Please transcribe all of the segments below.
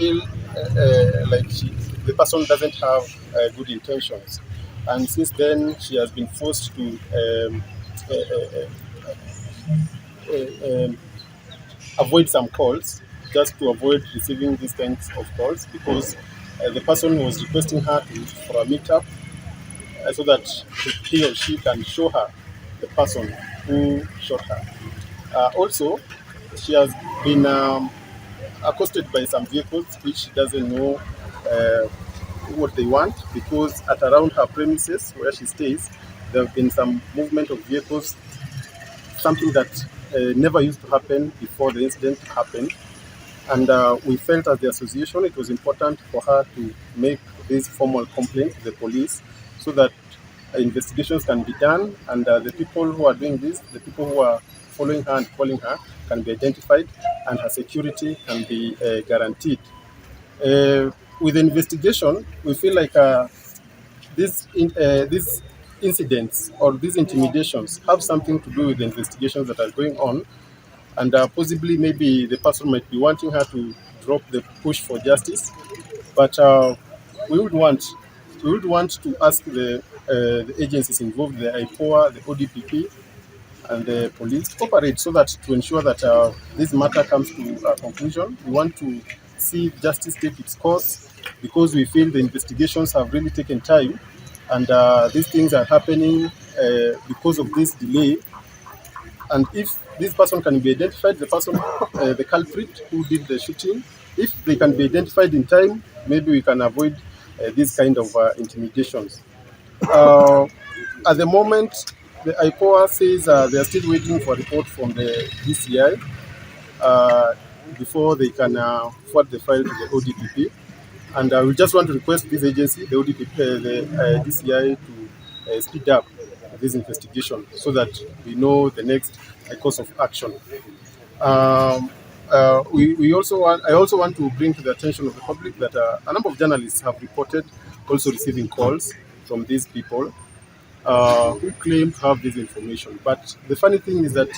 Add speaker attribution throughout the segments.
Speaker 1: feel like the person doesn't have good intentions. And since then, she has been forced to uh, uh, um, avoid some calls just to avoid receiving these kinds of calls because the person was requesting her for a meetup so that he or she can show her the person who shot her. Also, she has been accosted by some vehicles which she doesn't know uh, what they want because at around her premises where she stays, there have been some movement of vehicles, something that never used to happen before the incident happened. And we felt as the association it was important for her to make this formal complaint to the police so that investigations can be done and the people who are doing this, the people who are following her and calling her, can be identified and her security can be guaranteed. With the investigation, we feel like these incidents or these intimidations have something to do with the investigations that are going on, and possibly maybe the person might be wanting her to drop the push for justice. But we would want we would want to ask the agencies involved, the IPOA, the ODPP, and the police to cooperate so that to ensure that this matter comes to a conclusion. We want to see justice take its course because we feel the investigations have really taken time and these things are happening because of this delay. And if this person can be identified, the culprit who did the shooting, if they can be identified in time, maybe we can avoid these kind of intimidations. Uh, at the moment, the IPOA says they are still waiting for a report from the DCI uh, before they can forward the file to the ODPP. And we just want to request this agency, the ODPP, the DCI, to speed up this investigation so that we know the next course of action. We also want, I also want to bring to the attention of the public that a number of journalists have reported also receiving calls from these people who claim to have this information. But the funny thing is that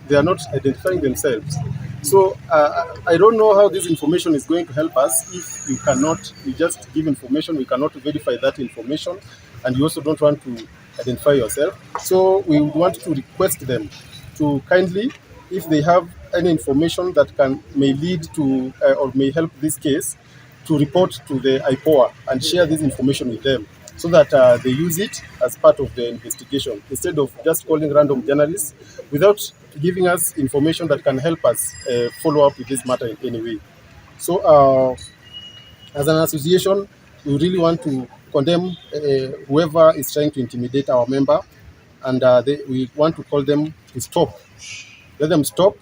Speaker 1: they are not identifying themselves. So I don't know how this information is going to help us if you just give information, we cannot verify that information, and you also don't want to identify yourself. So we would want to request them to kindly, if they have any information that may lead to or may help this case, to report to the IPOA and share this information with them so that they use it as part of the investigation instead of just calling random journalists without giving us information that can help us follow up with this matter in any way. So, as an association, we really want to condemn whoever is trying to intimidate our member, and we want to call them to stop. Let them stop,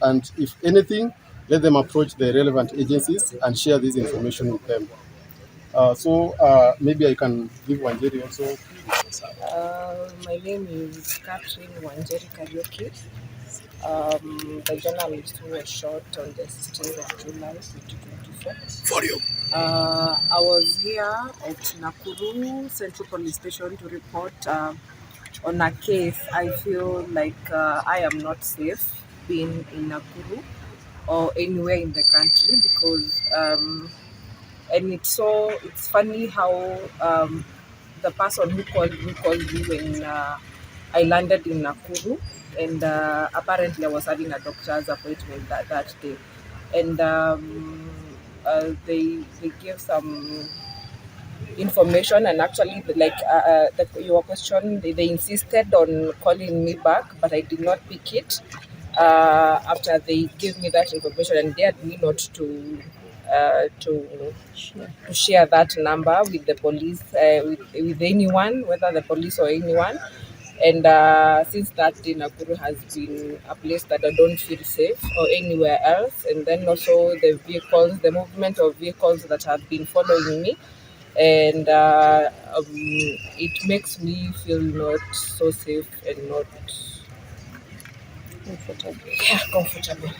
Speaker 1: and if anything, let them approach the relevant agencies and share this information with them. Maybe I can give Wanjeri also.
Speaker 2: My name is Wanjeri Kariuki. The journalist who was shot on the 16th of July 2024. I was here at Nakuru Central Police Station to report on a case. I feel like I am not safe being in Nakuru or anywhere in the country because and it's funny how the person who called me when I landed in Nakuru, and apparently I was having a doctor's appointment that day, and they gave some information, and actually your question, they insisted on calling me back, but I did not pick it after they gave me that information and dared me not to share that number with the police, with anyone, whether the police or anyone. And since that day, Nakuru has been a place that I don't feel safe or anywhere else. And then also the movement of vehicles that have been following me. And it makes me feel not so safe and not comfortable. Yeah, comfortable.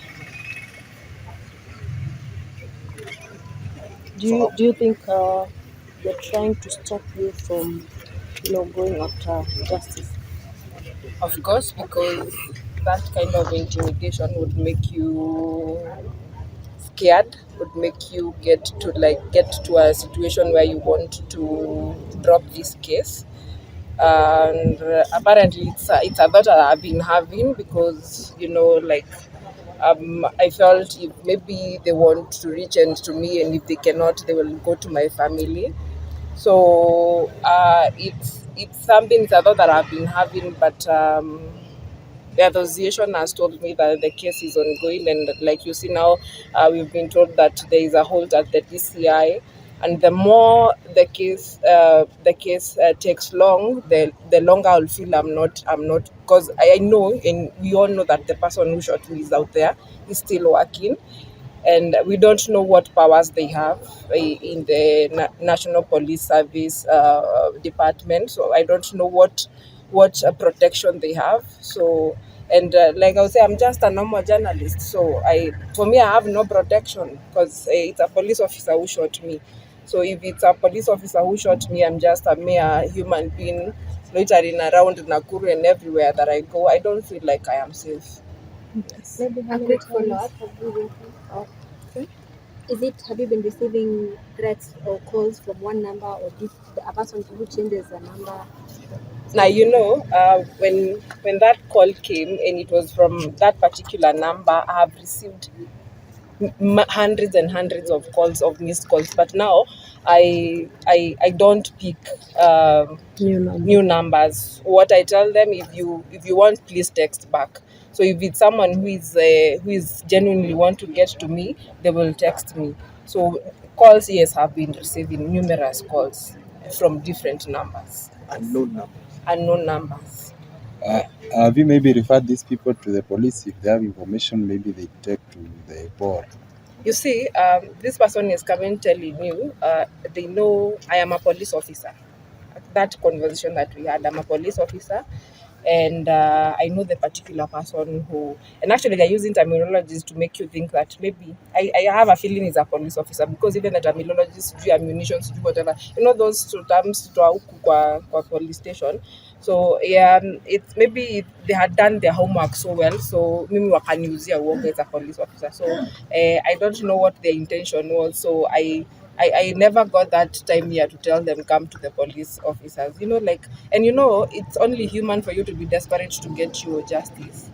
Speaker 3: Do you think they're trying to stop you from, going after justice?
Speaker 2: Of course, because that kind of intimidation would make you scared, would make you get to a situation where you want to drop this case. And apparently it's a thought that I've been having, because I felt if maybe they want to reach out to me, and if they cannot, they will go to my family. So it's something, it's a thought that I've been having, but the association has told me that the case is ongoing, and like you see now, we've been told that there is a hold at the DCI, and the more the case takes long, the longer I'll feel I'm not, because I know, and we all know that the person who shot me is out there, is still working, and we don't know what powers they have in the National Police Service department. So I don't know what protection they have. So, and like I would say, I'm just a normal journalist. So for me, I have no protection, because it's a police officer who shot me. So if it's a police officer who shot me, I'm just a mere human being loitering around Nakuru and everywhere that I go. I don't feel like I am safe. Yes.
Speaker 4: Maybe a quick follow-up. Have you been receiving threats or calls from one number, or a person who changes the number?
Speaker 2: Now, when that call came and it was from that particular number, I have received hundreds and hundreds of calls, of missed calls. But now I don't pick new numbers. What I tell them, if you want, please text back. So if it's someone who is genuinely want to get to me, they will text me. So calls, yes, have been receiving numerous calls from different numbers. Unknown numbers.
Speaker 5: Have you maybe referred these people to the police? If they have information, maybe they take to the board.
Speaker 2: You see, this person is coming telling you, they know I am a police officer. That conversation that we had, I'm a police officer, and I know the particular person who, and actually they're using terminologies to make you think that maybe I have a feeling he's a police officer, because even the terminologies, do ammunition, do whatever, those two terms to huku kwa police station. So yeah, it's maybe they had done their homework so well, so mimi wakaniuzia uongo as a police officer. So I don't know what their intention was. So I never got that time here to tell them come to the police officers, and it's only human for you to be desperate to get your justice.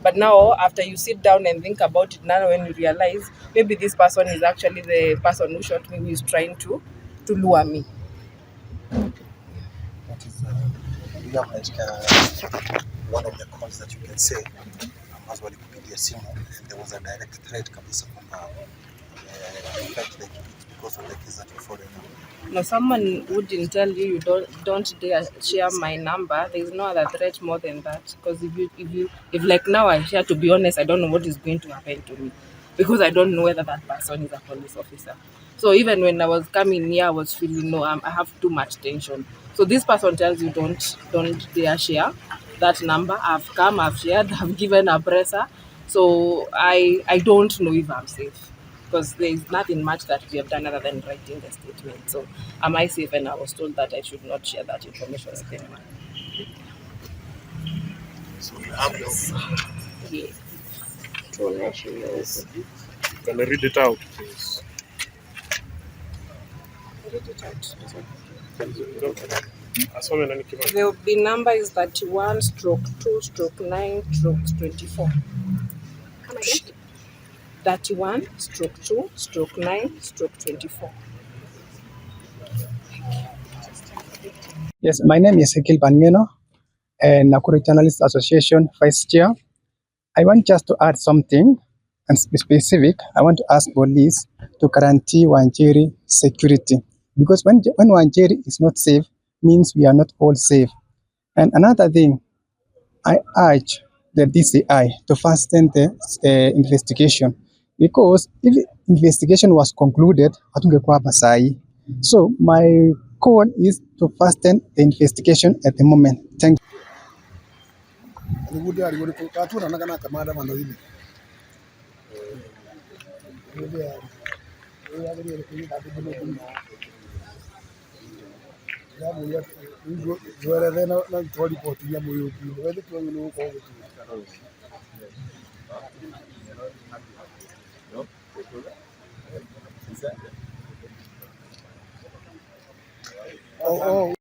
Speaker 2: But now, after you sit down and think about it, now when you realize maybe this person is actually the person who shot me, who is trying to lure me.
Speaker 6: What is you have one of the calls that you can say as well kupigia simu, and there was a direct threat kabisa kwamba because of the case that you follow now.
Speaker 2: No, someone wouldn't tell you don't dare share my number. There is no other threat more than that. Because if like now I share, to be honest, I don't know what is going to happen to me, because I don't know whether that person is a police officer. So even when I was coming here, I was feeling I have too much tension. So this person tells you don't dare share that number. I've come, I've shared, I've given a presser. So I don't know if I'm safe, because there is nothing much that we have done other than writing the statement. So am I safe? And I was told that I should not share that information with anyone.
Speaker 6: So you have your
Speaker 2: Yes.
Speaker 1: Can I read it out, please?
Speaker 2: Read it out. The number is 31/2/9/24.
Speaker 4: Come again?
Speaker 2: 31/2/9/24.
Speaker 7: Yes, my name is Ekil Bangeno, and Nakuru Journalists Association Vice Chair. I want just to add something and specific. I want to ask police to guarantee Wanjeri security, because when Wanjeri is not safe, means we are not all safe. And another thing, I urge the DCI to fasten the investigation, because if investigation was concluded, hatungekuwa hapa sahi. So my call is to fasten the investigation at the moment. Thank you.
Speaker 6: Oh, oh.